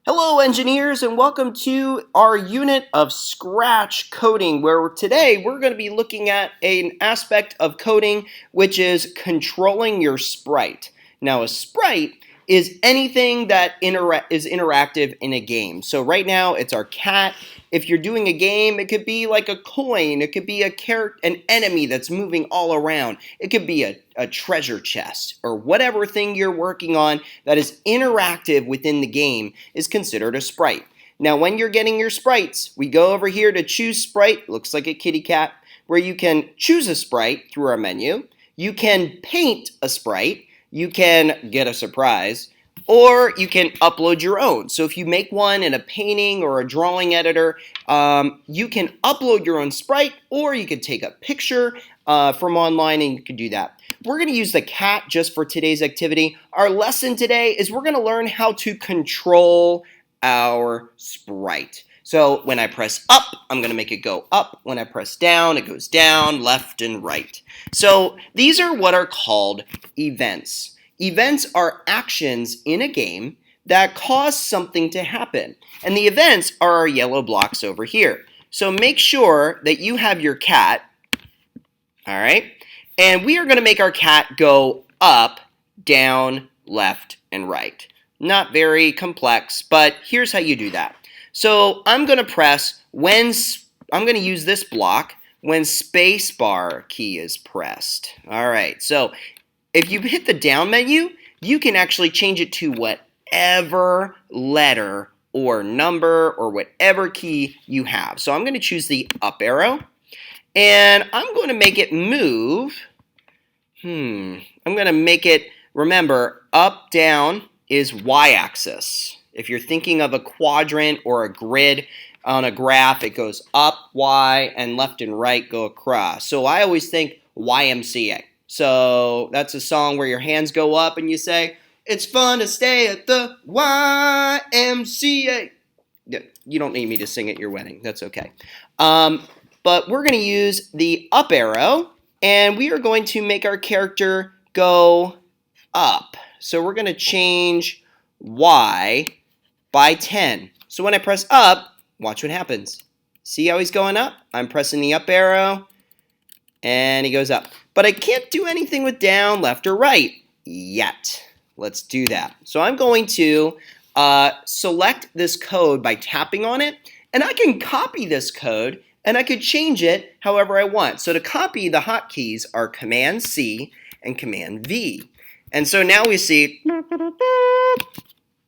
Hello engineers and welcome to our unit of Scratch coding where today we're going to be looking at an aspect of coding which is controlling your sprite. Now a sprite is anything that is interactive in a game. So right now it's our cat. If you're doing a game, it could be like a coin, it could be an enemy that's moving all around, it could be a treasure chest, or whatever thing you're working on that is interactive within the game is considered a sprite. Now when you're getting your sprites, we go over here to choose sprite, looks like a kitty cat, where you can choose a sprite through our menu, you can paint a sprite, you can get a surprise, or you can upload your own. So if you make one in a painting or a drawing editor, you can upload your own sprite, or you can take a picture from online and you can do that. We're going to use the cat just for today's activity. Our lesson today is we're going to learn how to control our sprite. So when I press up, I'm going to make it go up. When I press down, it goes down, left and right. So these are what are called events. Events are actions in a game that cause something to happen. And the events are our yellow blocks over here. So make sure that you have your cat, all right? And we are going to make our cat go up, down, left, and right. Not very complex, but here's how you do that. So I'm going to press I'm going to use this block when spacebar key is pressed. All right, so if you hit the down menu, you can actually change it to whatever letter or number or whatever key you have. So I'm going to choose the up arrow, and I'm going to make it move. I'm going to make it, remember, up, down is y-axis. If you're thinking of a quadrant or a grid on a graph, it goes up, y, and left and right go across. So I always think YMCA. So that's a song where your hands go up and you say, "It's fun to stay at the YMCA." You don't need me to sing at your wedding. That's okay. But we're going to use the up arrow, and we are going to make our character go up. So we're going to change Y by 10. So when I press up, watch what happens. See how he's going up? I'm pressing the up arrow, and he goes up. But I can't do anything with down, left, or right yet. Let's do that. So I'm going to select this code by tapping on it, and I can copy this code, and I could change it however I want. So to copy, the hotkeys are Command-C and Command-V. And so now we see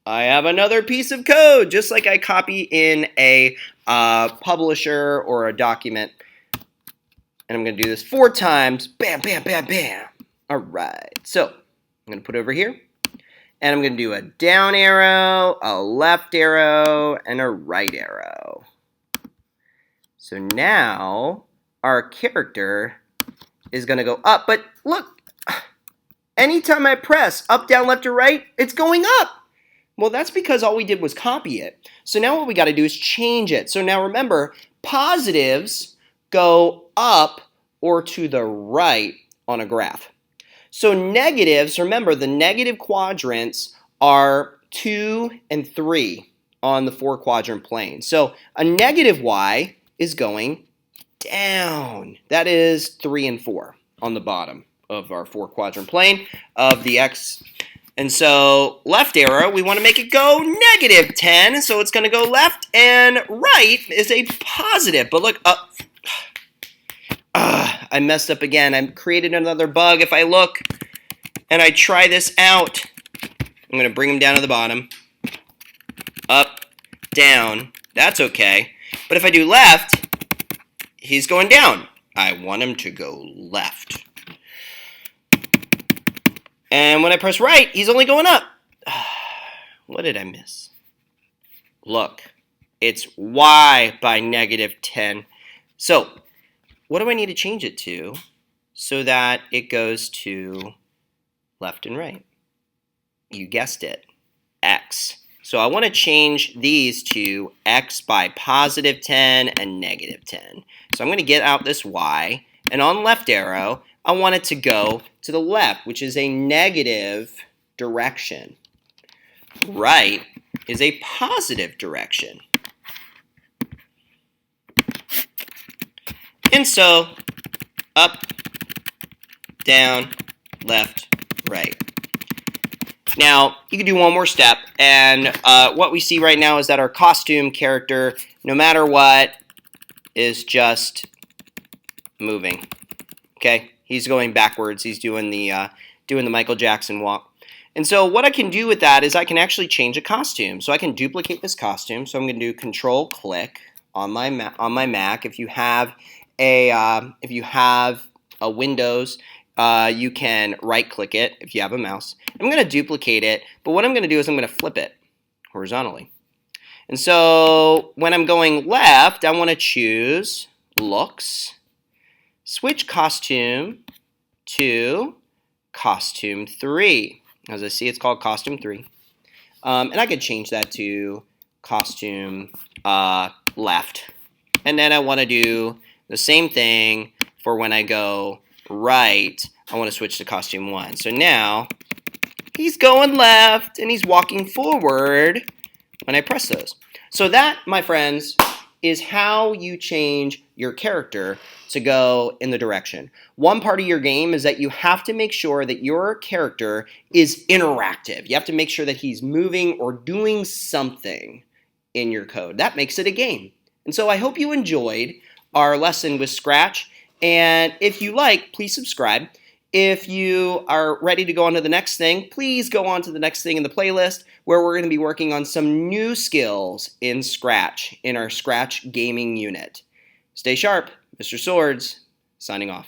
I have another piece of code, just like I copy in a publisher or a document. And I'm going to do this 4 times. Bam, bam, bam, bam. All right. So I'm going to put it over here. And I'm going to do a down arrow, a left arrow, and a right arrow. So now our character is going to go up. But look, anytime I press up, down, left, or right, it's going up. Well, that's because all we did was copy it. So now what we got to do is change it. So now remember, positives go up or to the right on a graph. So negatives, remember the negative quadrants are 2 and 3 on the 4-quadrant plane. So a negative y is going down. That is 3 and 4 on the bottom of our 4-quadrant plane of the x. And so left arrow, we want to make it go negative 10. So it's going to go left, and right is a positive. But look, I messed up again. I created another bug. If I look and I try this out, I'm going to bring him down to the bottom. Up, down. That's okay. But if I do left, he's going down. I want him to go left. And when I press right, he's only going up. What did I miss? Look, it's y by negative 10. So what do I need to change it to so that it goes to left and right? You guessed it, x. So I want to change these to x by positive 10 and negative 10. So I'm going to get out this y, and on left arrow, I want it to go to the left, which is a negative direction. Right is a positive direction. And so, up, down, left, right. Now, you can do one more step, and what we see right now is that our costume character, no matter what, is just moving. Okay, he's going backwards. He's doing the Michael Jackson walk. And so what I can do with that is I can actually change a costume. So I can duplicate this costume. So I'm going to do Control-click on my Mac. If you have a Windows, you can right-click it if you have a mouse. I'm going to duplicate it, but what I'm going to do is I'm going to flip it horizontally. And so when I'm going left, I want to choose Looks, switch costume to Costume 3. As I see, it's called Costume 3. And I could change that to Costume Left. And then I want to do the same thing for when I go right. I want to switch to Costume 1. So now he's going left and he's walking forward when I press those. So that, my friends, is how you change your character to go in the direction. One part of your game is that you have to make sure that your character is interactive. You have to make sure that he's moving or doing something in your code. That makes it a game. And so I hope you enjoyed our lesson with Scratch. And if you like, please subscribe. If you are ready to go on to the next thing, please go on to the next thing in the playlist where we're going to be working on some new skills in Scratch in our Scratch gaming unit. Stay sharp. Mr. Swords, signing off.